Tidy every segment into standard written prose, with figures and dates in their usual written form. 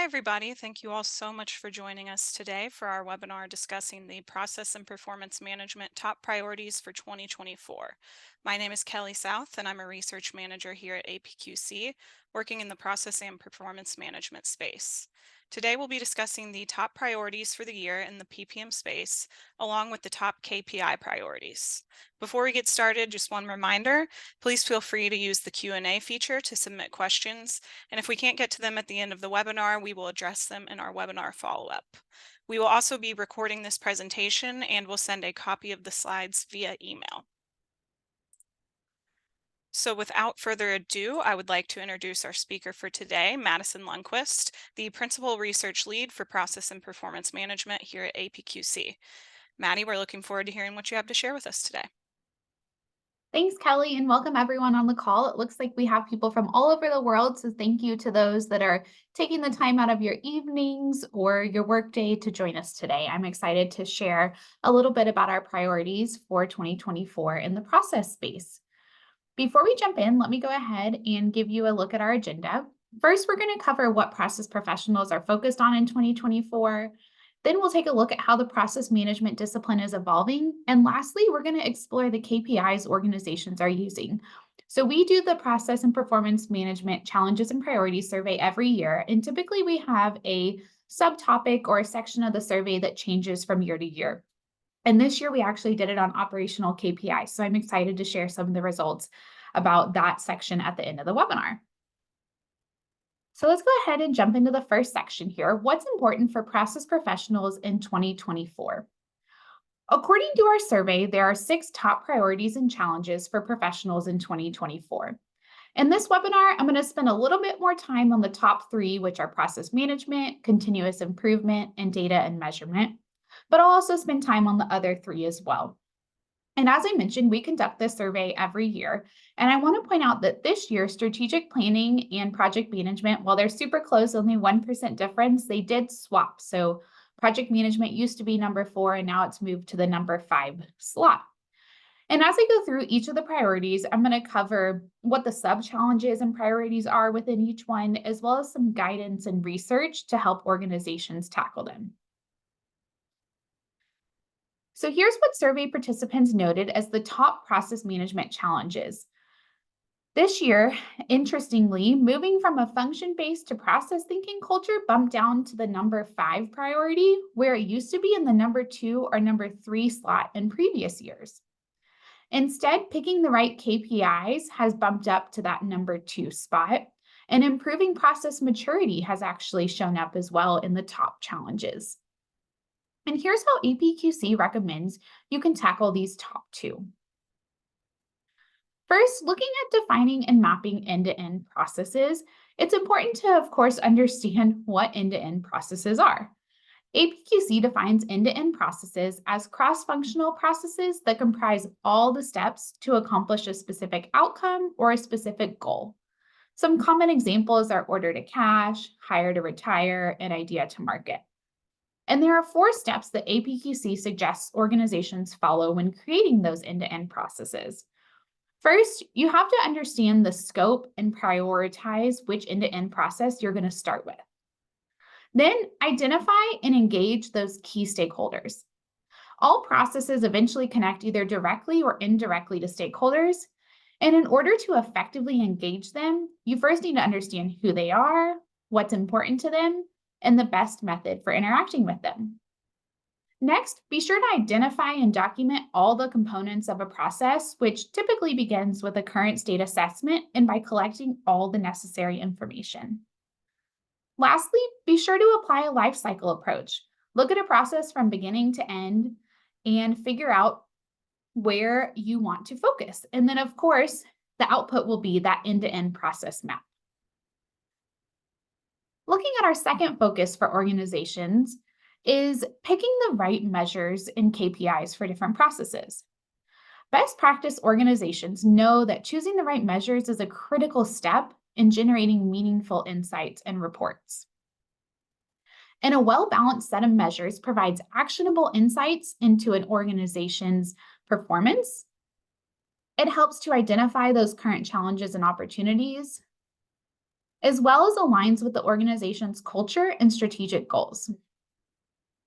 Hi, everybody. Thank you all so much for joining us today for our webinar discussing the Process and Performance Management Top Priorities for 2024. My name is Kelly South, and I'm a research manager here at APQC, working in the Process and Performance Management space. Today, we'll be discussing the top priorities for the year in the PPM space, along with the top KPI priorities. Before we get started, just one reminder, please feel free to use the Q&A feature to submit questions. And if we can't get to them at the end of the webinar, we will address them in our webinar follow-up. We will also be recording this presentation and will send a copy of the slides via email. So without further ado, I would like to introduce our speaker for today, Madison Lundquist, the Principal Research Lead for Process and Performance Management here at APQC. Maddie, we're looking forward to hearing what you have to share with us today. Thanks, Kelly, and welcome everyone on the call. It looks like we have people from all over the world, so thank you to those that are taking the time out of your evenings or your workday to join us today. I'm excited to share a little bit about our priorities for 2024 in the process space. Before we jump in, let me go ahead and give you a look at our agenda. First, we're going to cover what process professionals are focused on in 2024. Then we'll take a look at how the process management discipline is evolving. And lastly, we're going to explore the KPIs organizations are using. So we do the process and performance management challenges and priorities survey every year. And typically we have a subtopic or a section of the survey that changes from year to year. And this year we actually did it on operational KPIs. So I'm excited to share some of the results about that section at the end of the webinar. So let's go ahead and jump into the first section here. What's important for process professionals in 2024? According to our survey, there are 6 top priorities and challenges for professionals in 2024. In this webinar, I'm going to spend a little bit more time on the top 3, which are process management, continuous improvement, and data and measurement. But I'll also spend time on the other 3 as well. And as I mentioned, we conduct this survey every year. And I want to point out that this year, strategic planning and project management, while they're super close, only 1% difference, they did swap. So project management used to be number 4, and now it's moved to the number 5 slot. And as I go through each of the priorities, I'm going to cover what the sub-challenges and priorities are within each one, as well as some guidance and research to help organizations tackle them. So here's what survey participants noted as the top process management challenges. This year, interestingly, moving from a function-based to process thinking culture bumped down to the number 5 priority, where it used to be in the number 2 or number 3 slot in previous years. Instead, picking the right KPIs has bumped up to that number 2 spot, and improving process maturity has actually shown up as well in the top challenges. And here's how APQC recommends you can tackle these top 2. First, looking at defining and mapping end-to-end processes, it's important to, of course, understand what end-to-end processes are. APQC defines end-to-end processes as cross-functional processes that comprise all the steps to accomplish a specific outcome or a specific goal. Some common examples are order to cash, hire to retire, and idea to market. And there are 4 steps that APQC suggests organizations follow when creating those end-to-end processes. First, you have to understand the scope and prioritize which end-to-end process you're going to start with. Then, identify and engage those key stakeholders. All processes eventually connect either directly or indirectly to stakeholders. And in order to effectively engage them, you first need to understand who they are, what's important to them, and the best method for interacting with them. Next, be sure to identify and document all the components of a process, which typically begins with a current state assessment and by collecting all the necessary information. Lastly, be sure to apply a life cycle approach. Look at a process from beginning to end and figure out where you want to focus. And then, of course, the output will be that end-to-end process map. Looking at our second focus for organizations is picking the right measures and KPIs for different processes. Best practice organizations know that choosing the right measures is a critical step in generating meaningful insights and reports. And a well-balanced set of measures provides actionable insights into an organization's performance. It helps to identify those current challenges and opportunities. as well as aligns with the organization's culture and strategic goals.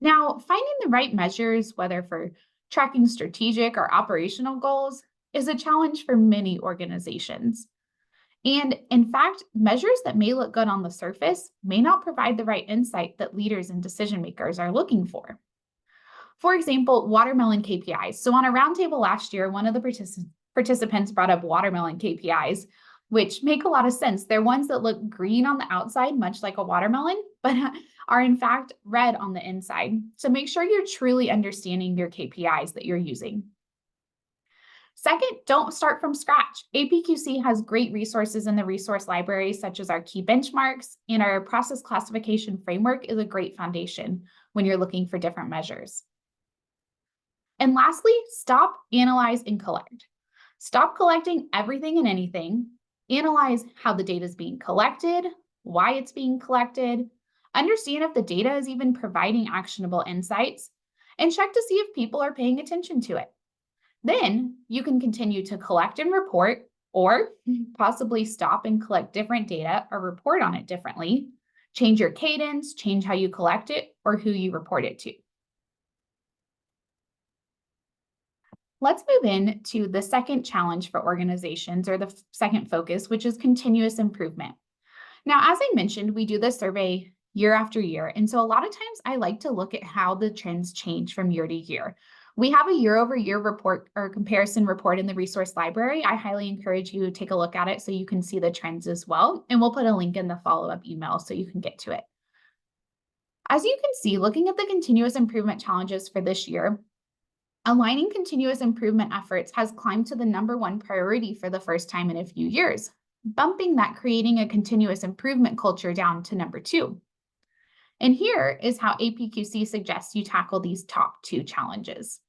Now, finding the right measures, whether for tracking strategic or operational goals, is a challenge for many organizations. And in fact, measures that may look good on the surface may not provide the right insight that leaders and decision makers are looking for. For example, watermelon KPIs. So, on a roundtable last year, one of the participants brought up watermelon KPIs, which make a lot of sense. They're ones that look green on the outside, much like a watermelon, but are in fact red on the inside. So, make sure you're truly understanding your KPIs that you're using. Second, don't start from scratch. APQC has great resources in the resource library, such as our key benchmarks, and our process classification framework is a great foundation when you're looking for different measures. And lastly, stop, analyze, and collect. Stop collecting everything and anything. Analyze how the data is being collected, why it's being collected, understand if the data is even providing actionable insights, and check to see if people are paying attention to it. Then you can continue to collect and report, or possibly stop and collect different data or report on it differently. Change your cadence, change how you collect it, or who you report it to. Let's move into the second challenge for organizations, or the second focus, which is continuous improvement. Now, as I mentioned, we do this survey year after year. And so a lot of times I like to look at how the trends change from year to year. We have a year-over-year report or comparison report in the resource library. I highly encourage you to take a look at it so you can see the trends as well. And we'll put a link in the follow-up email so you can get to it. As you can see, looking at the continuous improvement challenges for this year, aligning continuous improvement efforts has climbed to the #1 priority for the first time in a few years, bumping that creating a continuous improvement culture down to #2. And here is how APQC suggests you tackle these top 2 challenges.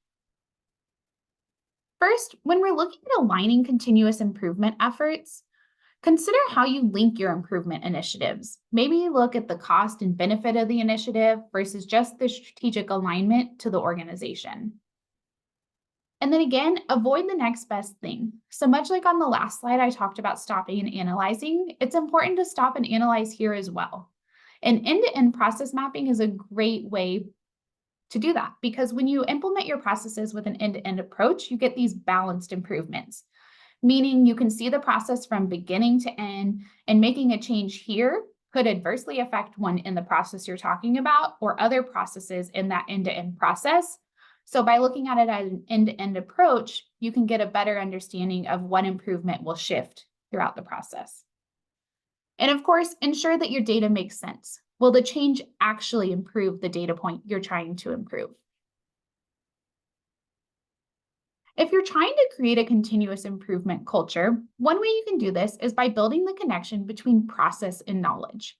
First, when we're looking at aligning continuous improvement efforts, consider how you link your improvement initiatives. Maybe look at the cost and benefit of the initiative versus just the strategic alignment to the organization. And then again, avoid the next best thing. So much like on the last slide, I talked about stopping and analyzing, it's important to stop and analyze here as well. And end-to-end process mapping is a great way to do that, because when you implement your processes with an end-to-end approach, you get these balanced improvements, meaning you can see the process from beginning to end, and making a change here could adversely affect one in the process you're talking about or other processes in that end-to-end process. So by looking at it as an end-to-end approach, you can get a better understanding of what improvement will shift throughout the process. And of course, ensure that your data makes sense. Will the change actually improve the data point you're trying to improve? If you're trying to create a continuous improvement culture, one way you can do this is by building the connection between process and knowledge.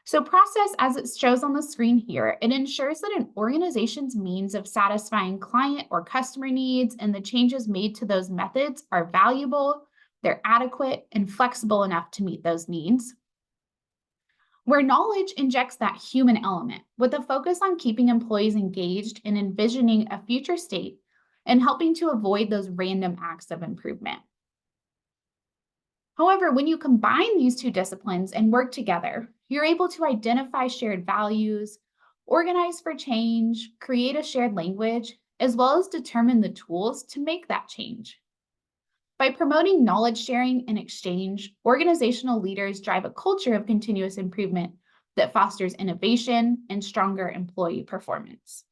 So process, as it shows on the screen here, it ensures that an organization's means of satisfying client or customer needs and the changes made to those methods are valuable, they're adequate, and flexible enough to meet those needs. Where knowledge injects that human element with a focus on keeping employees engaged and envisioning a future state and helping to avoid those random acts of improvement. However, when you combine these two disciplines and work together, you're able to identify shared values, organize for change, create a shared language, as well as determine the tools to make that change. By promoting knowledge sharing and exchange, organizational leaders drive a culture of continuous improvement that fosters innovation and stronger employee performance.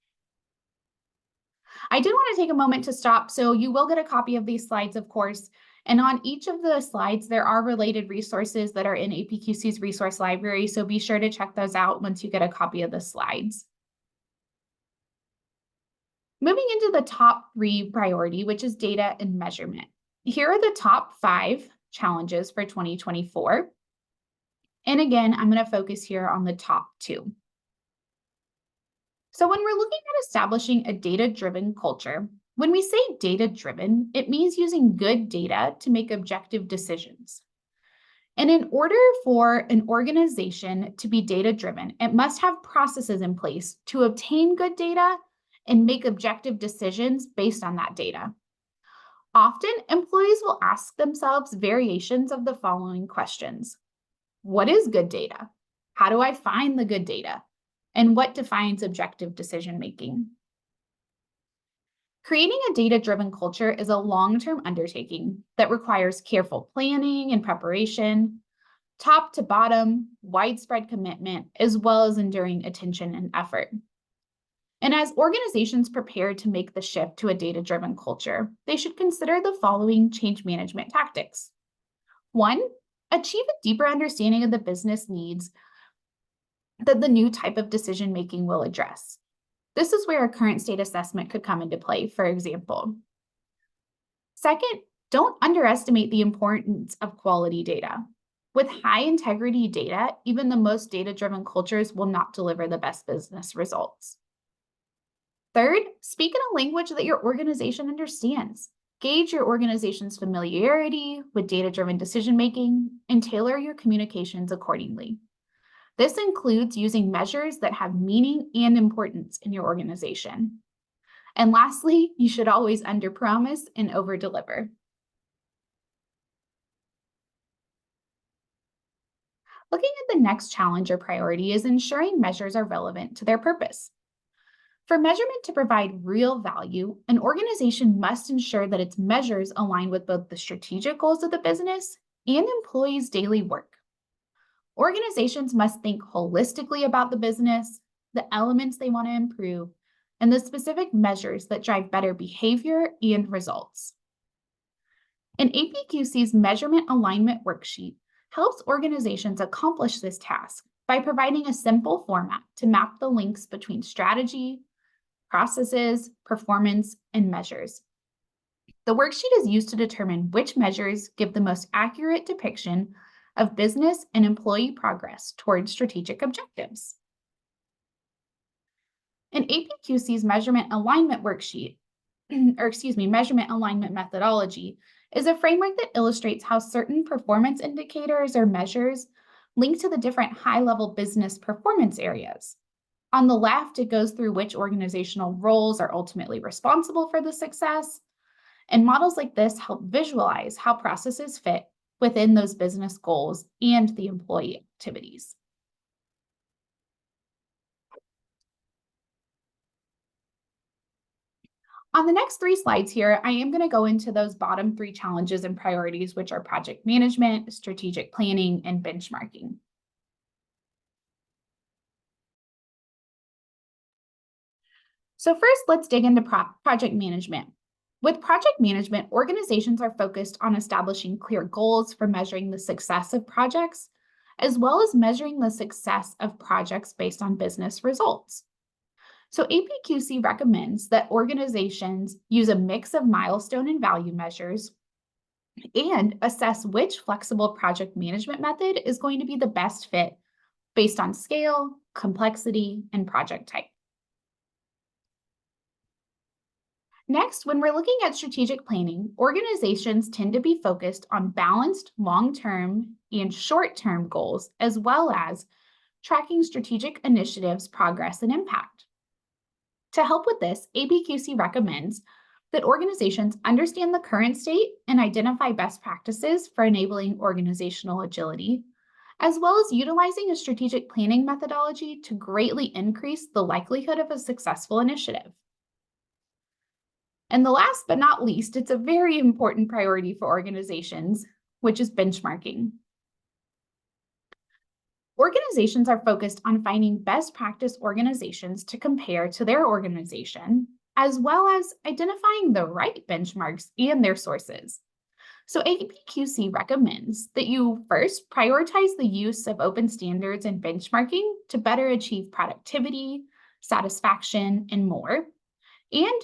I did want to take a moment to stop, so you will get a copy of these slides, of course. And on each of the slides, there are related resources that are in APQC's resource library, so be sure to check those out once you get a copy of the slides. Moving into the top 3 priority, which is data and measurement. Here are the top 5 challenges for 2024. And again, I'm going to focus here on the top 2. So when we're looking at establishing a data-driven culture, when we say data-driven, it means using good data to make objective decisions. And in order for an organization to be data-driven, it must have processes in place to obtain good data and make objective decisions based on that data. Often, employees will ask themselves variations of the following questions. What is good data? How do I find the good data? And what defines objective decision making? Creating a data-driven culture is a long-term undertaking that requires careful planning and preparation, top to bottom, widespread commitment, as well as enduring attention and effort. And as organizations prepare to make the shift to a data-driven culture, they should consider the following change management tactics. One, achieve a deeper understanding of the business needs that the new type of decision making will address. This is where a current state assessment could come into play, for example. Second, don't underestimate the importance of quality data. With high integrity data, even the most data-driven cultures will not deliver the best business results. Third, speak in a language that your organization understands. Gauge your organization's familiarity with data-driven decision-making and tailor your communications accordingly. This includes using measures that have meaning and importance in your organization. And lastly, you should always underpromise and overdeliver. Looking at the next challenge or priority is ensuring measures are relevant to their purpose. For measurement to provide real value, an organization must ensure that its measures align with both the strategic goals of the business and employees' daily work. Organizations must think holistically about the business, the elements they want to improve, and the specific measures that drive better behavior and results. An APQC's measurement alignment worksheet helps organizations accomplish this task by providing a simple format to map the links between strategy, processes, performance, and measures. The worksheet is used to determine which measures give the most accurate depiction of business and employee progress towards strategic objectives. An APQC's measurement alignment worksheet, measurement alignment methodology, is a framework that illustrates how certain performance indicators or measures link to the different high-level business performance areas. On the left, it goes through which organizational roles are ultimately responsible for the success, and models like this help visualize how processes fit within those business goals and the employee activities. On the next 3 slides here, I am going to go into those bottom 3 challenges and priorities, which are project management, strategic planning, and benchmarking. So first, let's dig into project management. With project management, organizations are focused on establishing clear goals for measuring the success of projects, as well as measuring the success of projects based on business results. So APQC recommends that organizations use a mix of milestone and value measures and assess which flexible project management method is going to be the best fit based on scale, complexity, and project type. Next, when we're looking at strategic planning, organizations tend to be focused on balanced long-term and short-term goals, as well as tracking strategic initiatives' progress and impact. To help with this, APQC recommends that organizations understand the current state and identify best practices for enabling organizational agility, as well as utilizing a strategic planning methodology to greatly increase the likelihood of a successful initiative. And the last but not least, it's a very important priority for organizations, which is benchmarking. Organizations are focused on finding best practice organizations to compare to their organization, as well as identifying the right benchmarks and their sources. So APQC recommends that you first prioritize the use of open standards and benchmarking to better achieve productivity, satisfaction, and more, and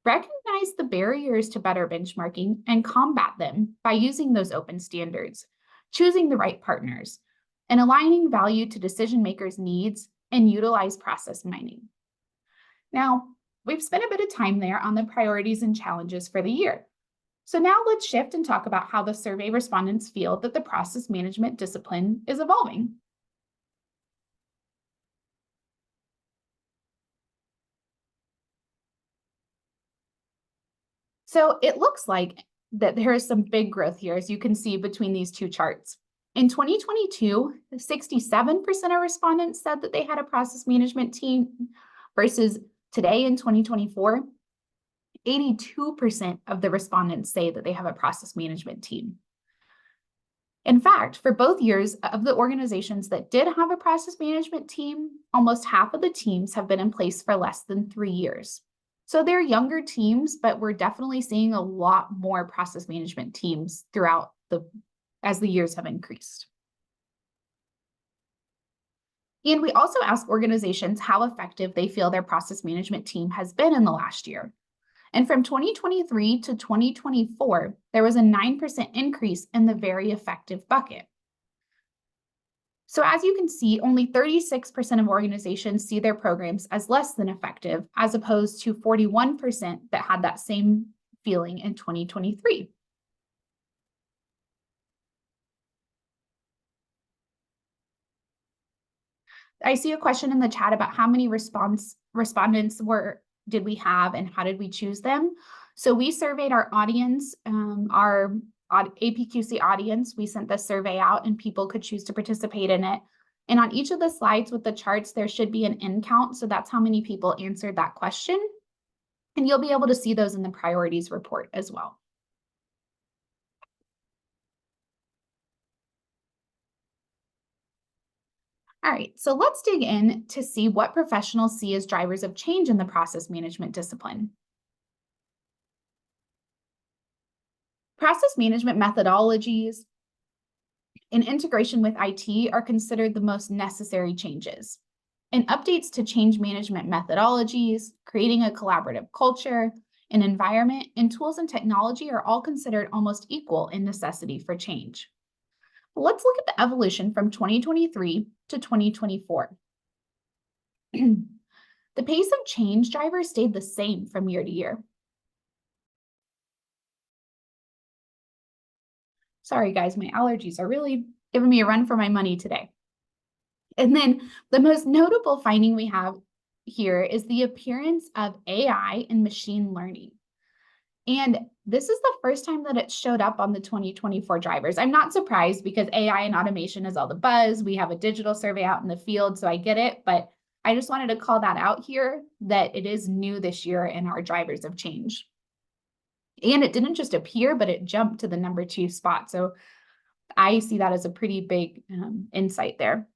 recognize the barriers to better benchmarking and combat them by using those open standards, choosing the right partners, and aligning value to decision makers' needs and utilize process mining. Now, we've spent a bit of time there on the priorities and challenges for the year. So now let's shift and talk about how the survey respondents feel that the process management discipline is evolving. So it looks like that there is some big growth here, as you can see between these 2 charts. In 2022, 67% of respondents said that they had a process management team versus today in 2024, 82% of the respondents say that they have a process management team. In fact, for both years of the organizations that did have a process management team, almost half of the teams have been in place for less than 3 years. So they're younger teams, but we're definitely seeing a lot more process management teams as the years have increased. And we also ask organizations how effective they feel their process management team has been in the last year. And from 2023 to 2024, there was a 9% increase in the very effective bucket. So as you can see, only 36% of organizations see their programs as less than effective, as opposed to 41% that had that same feeling in 2023. I see a question in the chat about how many respondents did we have and how did we choose them? So we surveyed our audience, our APQC audience. We sent the survey out and people could choose to participate in it. And on each of the slides with the charts, there should be an in count. So that's how many people answered that question. And you'll be able to see those in the priorities report as well. All right, so let's dig in to see what professionals see as drivers of change in the process management discipline. Process management methodologies and integration with IT are considered the most necessary changes. And updates to change management methodologies, creating a collaborative culture, an environment, and tools and technology are all considered almost equal in necessity for change. Let's look at the evolution from 2023 to 2024. The pace of change drivers stayed the same from year to year. Sorry, guys, my allergies are really giving me a run for my money today. And then the most notable finding we have here is the appearance of AI and machine learning. And this is the first time that it showed up on the 2024 drivers. I'm not surprised because AI and automation is all the buzz. We have a digital survey out in the field, so I get it. But I just wanted to call that out here, that it is new this year in our drivers of change. And it didn't just appear, but it jumped to the number 2 spot. So I see that as a pretty big insight there.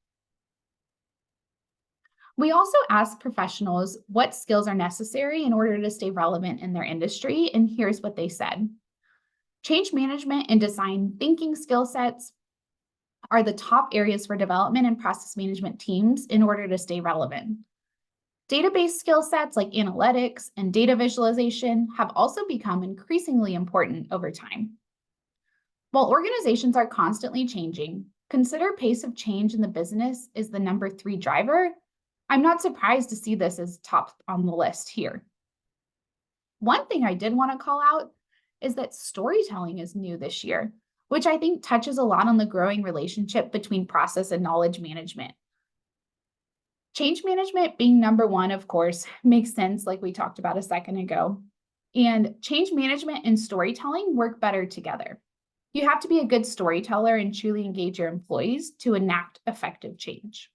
We also ask professionals what skills are necessary in order to stay relevant in their industry, and here's what they said. Change management and design thinking skill sets are the top areas for development and process management teams in order to stay relevant. Database skill sets like analytics and data visualization have also become increasingly important over time. While organizations are constantly changing, consider pace of change in the business is the number 3 driver. I'm not surprised to see this as top on the list here. One thing I did want to call out is that storytelling is new this year, which I think touches a lot on the growing relationship between process and knowledge management. Change management being number 1, of course, makes sense, like we talked about a second ago. And change management and storytelling work better together. You have to be a good storyteller and truly engage your employees to enact effective change.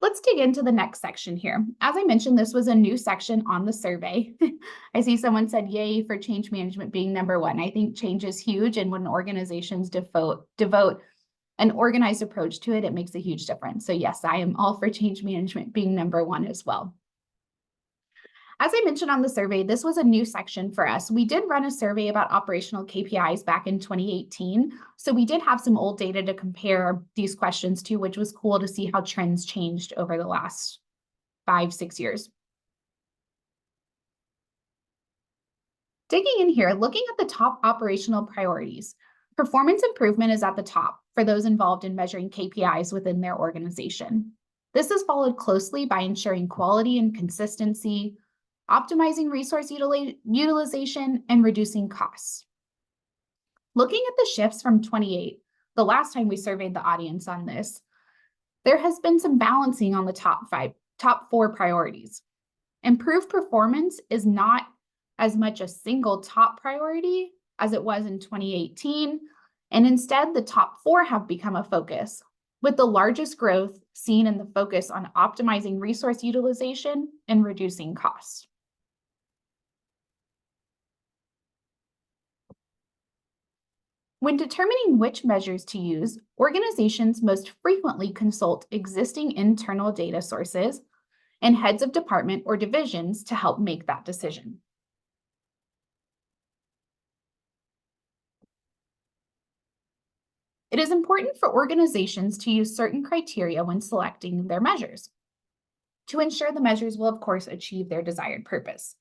Let's dig into the next section here. As I mentioned, this was a new section on the survey. I see someone said, yay for change management being number 1. I think change is huge, and when organizations devote an organized approach to it, it makes a huge difference. So yes, I am all for change management being number 1 as well. As I mentioned on the survey, this was a new section for us. We did run a survey about operational KPIs back in 2018. So we did have some old data to compare these questions to, which was cool to see how trends changed over the last 5-6 years. Digging in here, looking at the top operational priorities, performance improvement is at the top for those involved in measuring KPIs within their organization. This is followed closely by ensuring quality and consistency, optimizing resource utilization, and reducing costs. Looking at the shifts from 28, the last time we surveyed the audience on this, there has been some balancing on the top 4 priorities. Improved performance is not as much a single top priority as it was in 2018, and instead the top 4 have become a focus, with the largest growth seen in the focus on optimizing resource utilization and reducing costs. When determining which measures to use, organizations most frequently consult existing internal data sources and heads of department or divisions to help make that decision. It is important for organizations to use certain criteria when selecting their measures to ensure the measures will, of course, achieve their desired purpose.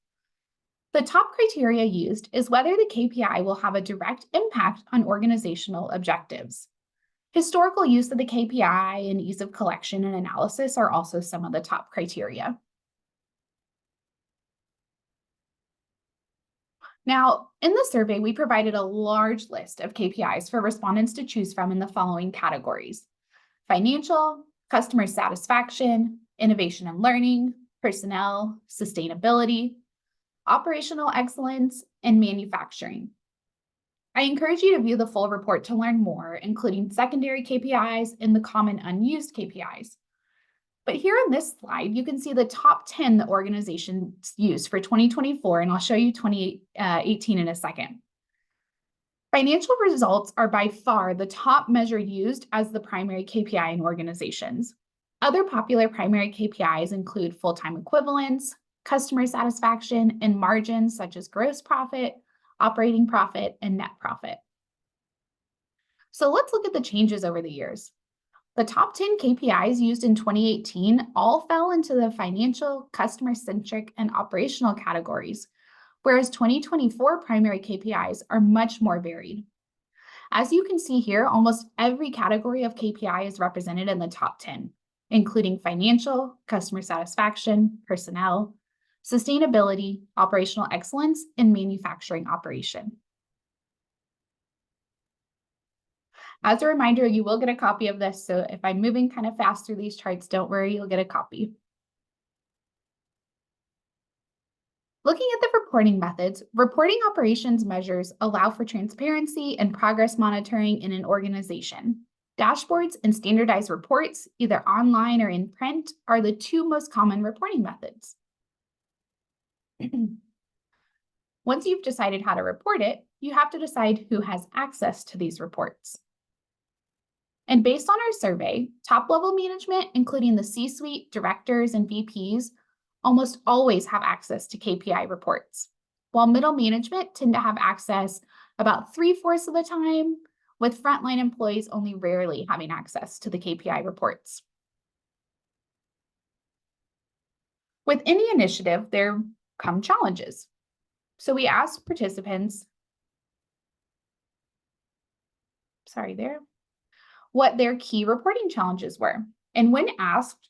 The top criteria used is whether the KPI will have a direct impact on organizational objectives. Historical use of the KPI and ease of collection and analysis are also some of the top criteria. Now, in the survey, we provided a large list of KPIs for respondents to choose from in the following categories: financial, customer satisfaction, innovation and learning, personnel, sustainability, operational excellence, and manufacturing. I encourage you to view the full report to learn more, including secondary KPIs and the common unused KPIs. But here on this slide, you can see the top 10 that organizations used for 2024, and I'll show you 2018 in a second. Financial results are by far the top measure used as the primary KPI in organizations. Other popular primary KPIs include full-time equivalents, customer satisfaction, and margins such as gross profit, operating profit, and net profit. So let's look at the changes over the years. The top 10 KPIs used in 2018 all fell into the financial, customer-centric, and operational categories, whereas 2024 primary KPIs are much more varied. As you can see here, almost every category of KPI is represented in the top 10, including financial, customer satisfaction, personnel, sustainability, operational excellence, and manufacturing operation. As a reminder, you will get a copy of this, so if I'm moving kind of fast through these charts, don't worry, you'll get a copy. Looking at the reporting methods, reporting operations measures allow for transparency and progress monitoring in an organization. Dashboards and standardized reports, either online or in print, are the 2 most common reporting methods. Once you've decided how to report it, you have to decide who has access to these reports. And based on our survey, top-level management, including the C-suite, directors, and VPs, almost always have access to KPI reports, while middle management tend to have access about 3/4 of the time, with frontline employees only rarely having access to the KPI reports. With any initiative, there come challenges. So we asked participants, what their key reporting challenges were. And when asked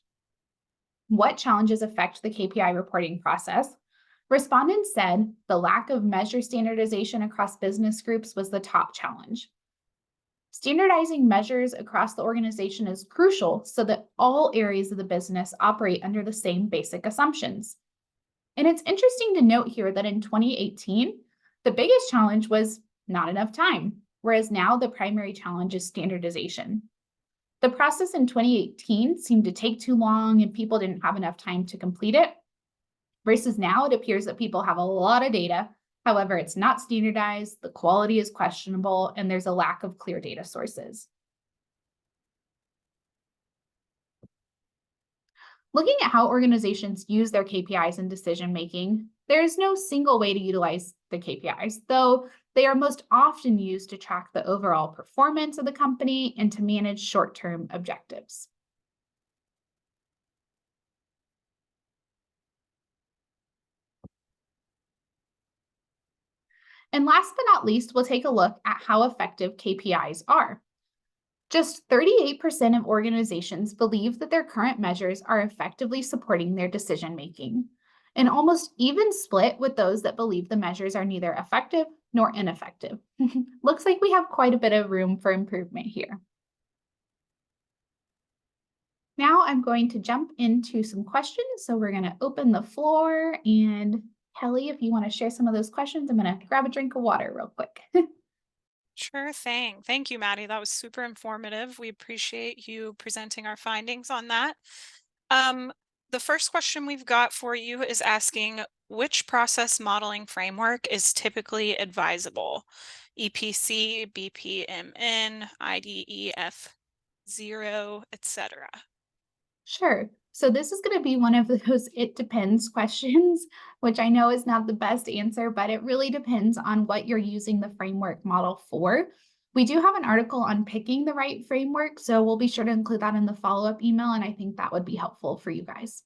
what challenges affect the KPI reporting process, respondents said the lack of measure standardization across business groups was the top challenge. Standardizing measures across the organization is crucial so that all areas of the business operate under the same basic assumptions. And it's interesting to note here that in 2018, the biggest challenge was not enough time, whereas now the primary challenge is standardization. The process in 2018 seemed to take too long and people didn't have enough time to complete it, versus now it appears that people have a lot of data. However, it's not standardized, the quality is questionable, and there's a lack of clear data sources. Looking at how organizations use their KPIs in decision-making, there is no single way to utilize the KPIs, though they are most often used to track the overall performance of the company and to manage short-term objectives. And last but not least, we'll take a look at how effective KPIs are. Just 38% of organizations believe that their current measures are effectively supporting their decision-making, an almost even split with those that believe the measures are neither effective nor ineffective. Looks like we have quite a bit of room for improvement here. Now I'm going to jump into some questions. So we're going to open the floor. And Kelly, if you want to share some of those questions, I'm going to grab a drink of water real quick. Sure thing. Thank you, Maddie. That was super informative. We appreciate you presenting our findings on that. Um, the first question we've got for you is asking which process modeling framework is typically advisable? EPC, BPMN, IDEF0, etc. Sure. So this is going to be one of those it depends questions, which I know is not the best answer, but it really depends on what you're using the framework model for. We do have an article on picking the right framework, so we'll be sure to include that in the follow-up email, and I think that would be helpful for you guys.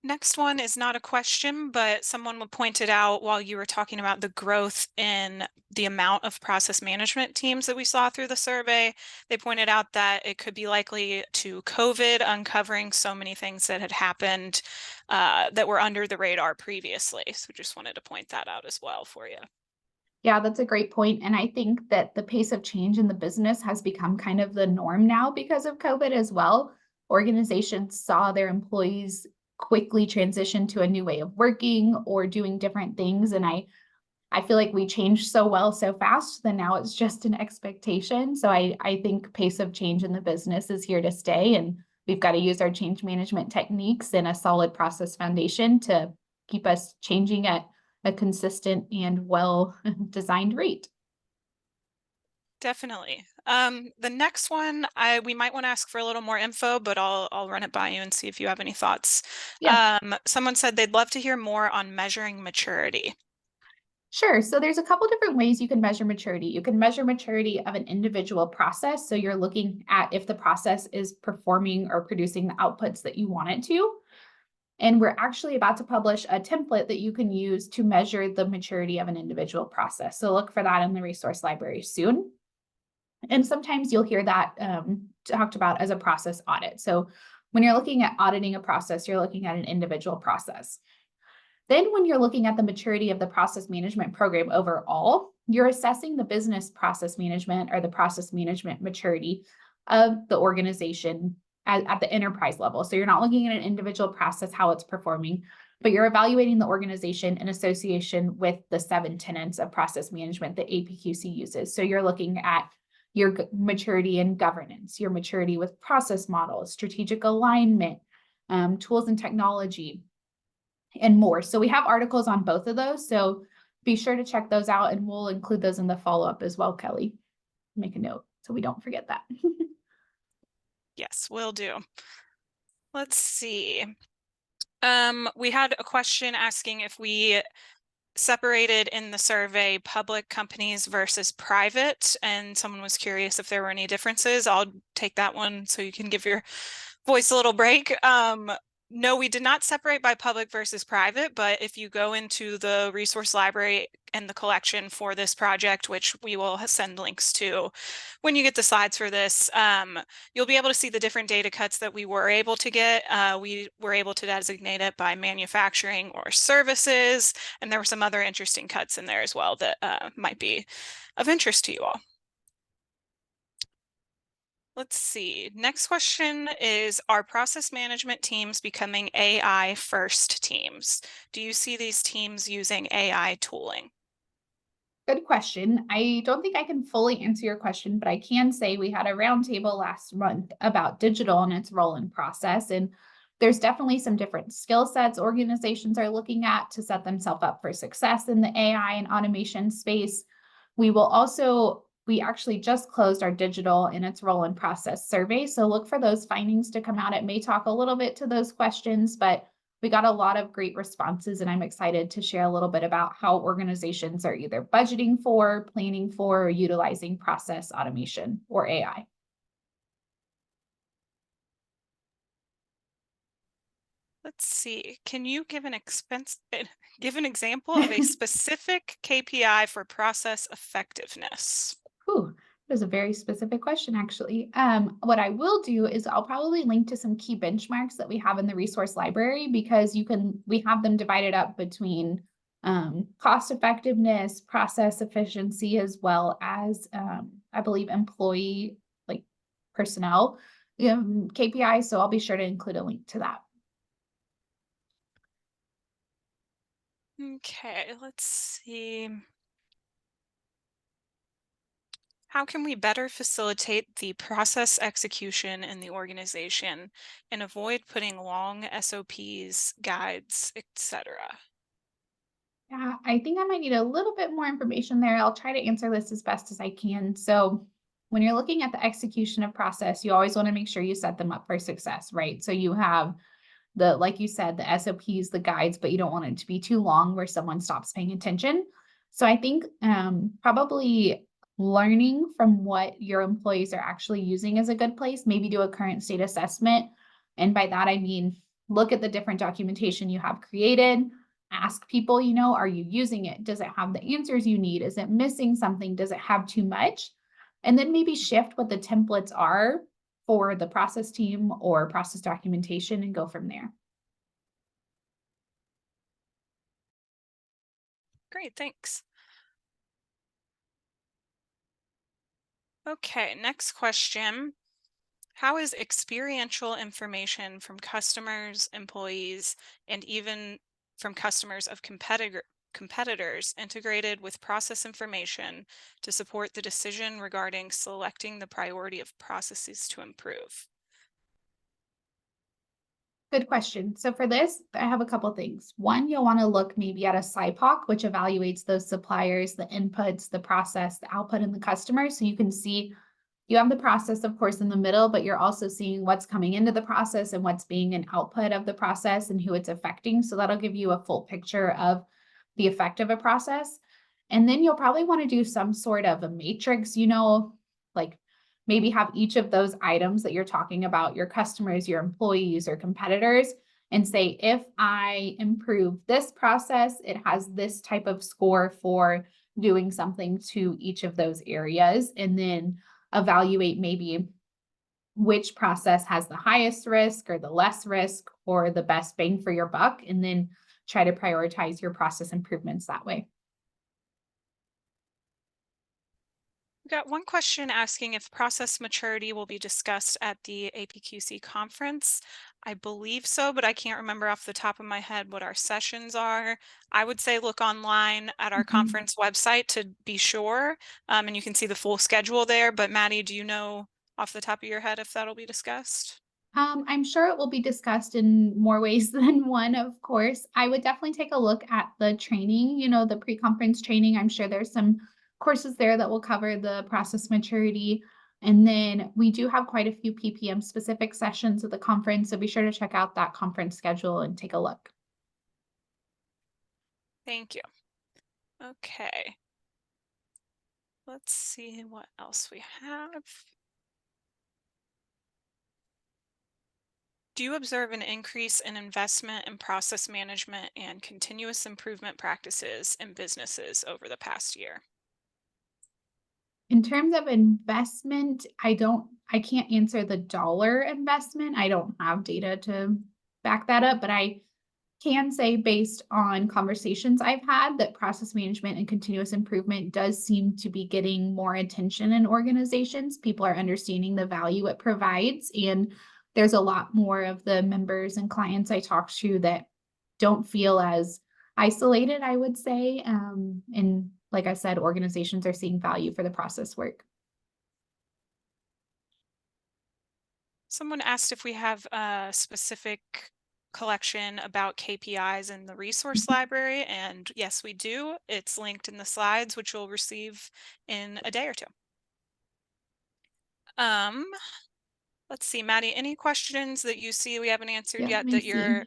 Next one is not a question, but someone pointed out while you were talking about the growth in the amount of process management teams that we saw through the survey. They pointed out that it could be likely to COVID uncovering so many things that had happened that were under the radar previously. So just wanted to point that out as well for you. Yeah, that's a great point. And I think that the pace of change in the business has become kind of the norm now because of COVID as well. Organizations saw their employees quickly transition to a new way of working or doing different things. And I feel like we changed so well so fast that now it's just an expectation. So I think pace of change in the business is here to stay. And we've got to use our change management techniques and a solid process foundation to keep us changing at a consistent and well designed rate. Definitely. The next one, we might want to ask for a little more info, but I'll run it by you and see if you have any thoughts. Yeah. Someone said they'd love to hear more on measuring maturity. Sure. So there's a couple different ways you can measure maturity. You can measure maturity of an individual process. So you're looking at if the process is performing or producing the outputs that you want it to. And we're actually about to publish a template that you can use to measure the maturity of an individual process. So look for that in the resource library soon. And sometimes you'll hear that talked about as a process audit. So when you're looking at auditing a process, you're looking at an individual process. Then when you're looking at the maturity of the process management program overall, you're assessing the business process management or the process management maturity of the organization at the enterprise level. So you're not looking at an individual process, how it's performing, but you're evaluating the organization in association with the 7 tenets of process management that APQC uses. So you're looking at your maturity in governance, your maturity with process models, strategic alignment, tools and technology, and more. So we have articles on both of those. So be sure to check those out and we'll include those in the follow-up as well, Kelly. Make a note so we don't forget that. Yes, will do. Let's see. We had a question asking if we separated in the survey public companies versus private, and someone was curious if there were any differences. I'll take that one so you can give your voice a little break. No, we did not separate by public versus private, but if you go into the resource library and the collection for this project, which we will send links to when you get the slides for this, you'll be able to see the different data cuts that we were able to get. We were able to designate it by manufacturing or services, and there were some other interesting cuts in there as well that might be of interest to you all. Let's see. Next question is, are process management teams becoming AI first teams? Do you see these teams using AI tooling? Good question. I don't think I can fully answer your question, but I can say we had a roundtable last month about digital and its role in process. And there's definitely some different skill sets organizations are looking at to set themselves up for success in the AI and automation space. We actually just closed our digital and its role in process survey. So look for those findings to come out. It may talk a little bit to those questions, but we got a lot of great responses, and I'm excited to share a little bit about how organizations are either budgeting for, planning for, or utilizing process automation or AI. Let's see. Can you give an example of a specific KPI for process effectiveness? Ooh, that is a very specific question, actually. What I will do is I'll probably link to some key benchmarks that we have in the resource library because we have them divided up between cost effectiveness, process efficiency, as well as I believe employee like personnel KPIs. So I'll be sure to include a link to that. Okay, let's see. How can we better facilitate the process execution in the organization and avoid putting long SOPs, guides, etc.? Yeah, I think I might need a little bit more information there. I'll try to answer this as best as I can. So, when you're looking at the execution of process, you always want to make sure you set them up for success, right? So, you have like you said, the SOPs, the guides, but you don't want it to be too long where someone stops paying attention. So, I think probably learning from what your employees are actually using is a good place. Maybe do a current state assessment. And by that, I mean, look at the different documentation you have created. Ask people, are you using it? Does it have the answers you need? Is it missing something? Does it have too much? And then maybe shift what the templates are for the process team or process documentation and go from there. Great, thanks. Okay, next question. How is experiential information from customers, employees, and even from customers of competitors integrated with process information to support the decision regarding selecting the priority of processes to improve? Good question. So for this, I have a couple things. One, you'll want to look maybe at a SIPOC, which evaluates those suppliers, the inputs, the process, the output, and the customer. So you can see you have the process, of course, in the middle, but you're also seeing what's coming into the process and what's being an output of the process and who it's affecting. So that'll give you a full picture of the effect of a process. And then you'll probably want to do some sort of a matrix, like maybe have each of those items that you're talking about, your customers, your employees, or competitors, and say, if I improve this process, it has this type of score for doing something to each of those areas. And then evaluate maybe which process has the highest risk or the less risk or the best bang for your buck, and then try to prioritize your process improvements that way. We got one question asking if process maturity will be discussed at the APQC conference. I believe so, but I can't remember off the top of my head what our sessions are. I would say look online at our Mhm. conference website to be sure, and you can see the full schedule there. But Maddie, do you know off the top of your head if that'll be discussed? I'm sure it will be discussed in more ways than one, of course. I would definitely take a look at the training, the pre conference training. I'm sure there's some courses there that will cover the process maturity. And then we do have quite a few PPM specific sessions at the conference. So be sure to check out that conference schedule and take a look. Thank you. Okay. Let's see what else we have. Do you observe an increase in investment in process management and continuous improvement practices in businesses over the past year? In terms of investment, I can't answer the dollar investment. I don't have data to back that up, but I can say based on conversations I've had that process management and continuous improvement does seem to be getting more attention in organizations. People are understanding the value it provides. And there's a lot more of the members and clients I talk to that don't feel as isolated, I would say. And like I said, organizations are seeing value for the process work. Someone asked if we have a specific collection about KPIs in the resource library, and yes, we do. It's linked in the slides, which you'll receive in a day or two. Um, let's see, Maddie, any questions that you see we haven't answered Yeah, let yet me that see. you're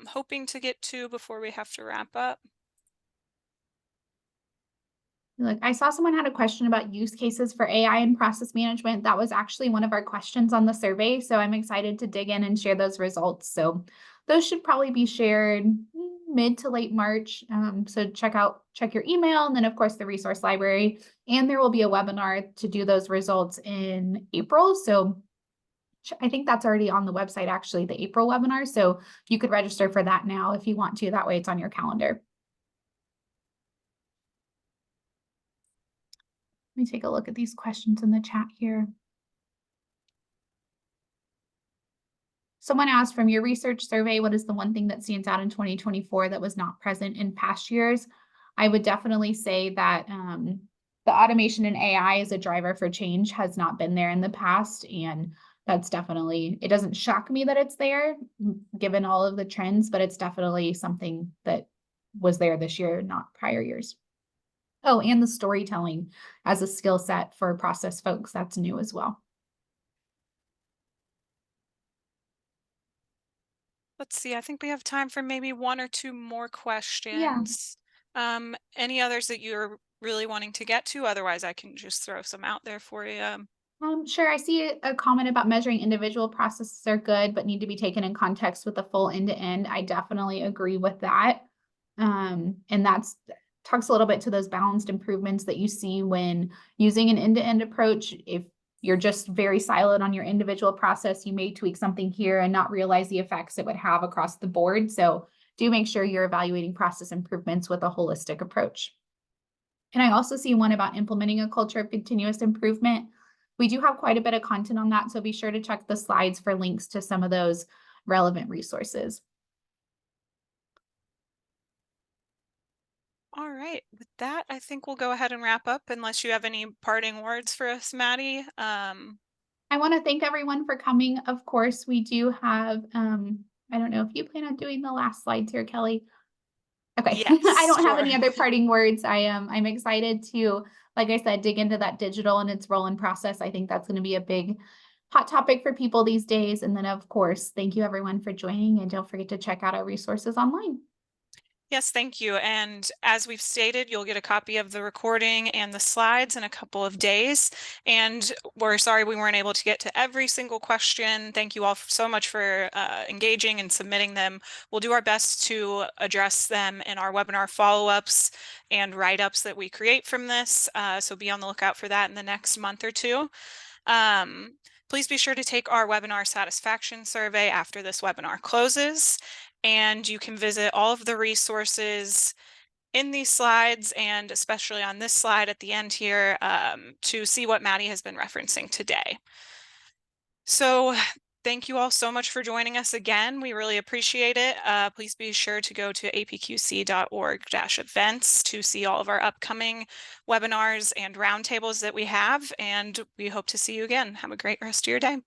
hoping to get to before we have to wrap up? Look, I saw someone had a question about use cases for AI and process management. That was actually one of our questions on the survey. So I'm excited to dig in and share those results. So those should probably be shared mid to late March. So check your email, and then of course the resource library. And there will be a webinar to do those results in April. So I think that's already on the website, actually, the April webinar. So you could register for that now if you want to. That way it's on your calendar. Let me take a look at these questions in the chat here. Someone asked, from your research survey, what is the one thing that stands out in 2024 that was not present in past years? I would definitely say that the automation and AI as a driver for change has not been there in the past. And that's definitely, it doesn't shock me that it's there given all of the trends, but it's definitely something that was there this year, not prior years. Oh, and the storytelling as a skill set for process folks, that's new as well. Let's see, I think we have time for maybe one or two more Yeah. questions. Any others that you're really wanting to get to? Otherwise, I can just throw some out there for you. Sure. I see a comment about measuring individual processes are good, but need to be taken in context with the full end to end. I definitely agree with that. And that's talks a little bit to those balanced improvements that you see when using an end to end approach. If you're just very siloed on your individual process, you may tweak something here and not realize the effects it would have across the board. So do make sure you're evaluating process improvements with a holistic approach. And I also see one about implementing a culture of continuous improvement. We do have quite a bit of content on that, so be sure to check the slides for links to some of those relevant resources. All right. With that, I think we'll go ahead and wrap up unless you have any parting words for us, Maddie. I want to thank everyone for coming. Of course, we do have, I don't know if you plan on doing the last slides here, Kelly. Okay. I Yes, don't have sure. any other parting words. I'm excited to, like I said, dig into that digital and its role and process. I think that's going to be a big hot topic for people these days. And then of course, thank you everyone for joining, and don't forget to check out our resources online. Yes, thank you. And as we've stated, you'll get a copy of the recording and the slides in a couple of days. And we're sorry we weren't able to get to every single question. Thank you all so much for engaging and submitting them. We'll do our best to address them in our webinar follow-ups and write-ups that we create from this. So be on the lookout for that in the next month or two. Please be sure to take our webinar satisfaction survey after this webinar closes. And you can visit all of the resources in these slides, and especially on this slide at the end here, to see what Maddie has been referencing today. So thank you all so much for joining us again. We really appreciate it. Please be sure to go to apqc.org/events to see all of our upcoming webinars and roundtables that we have, and we hope to see you again. Have a great rest of your day.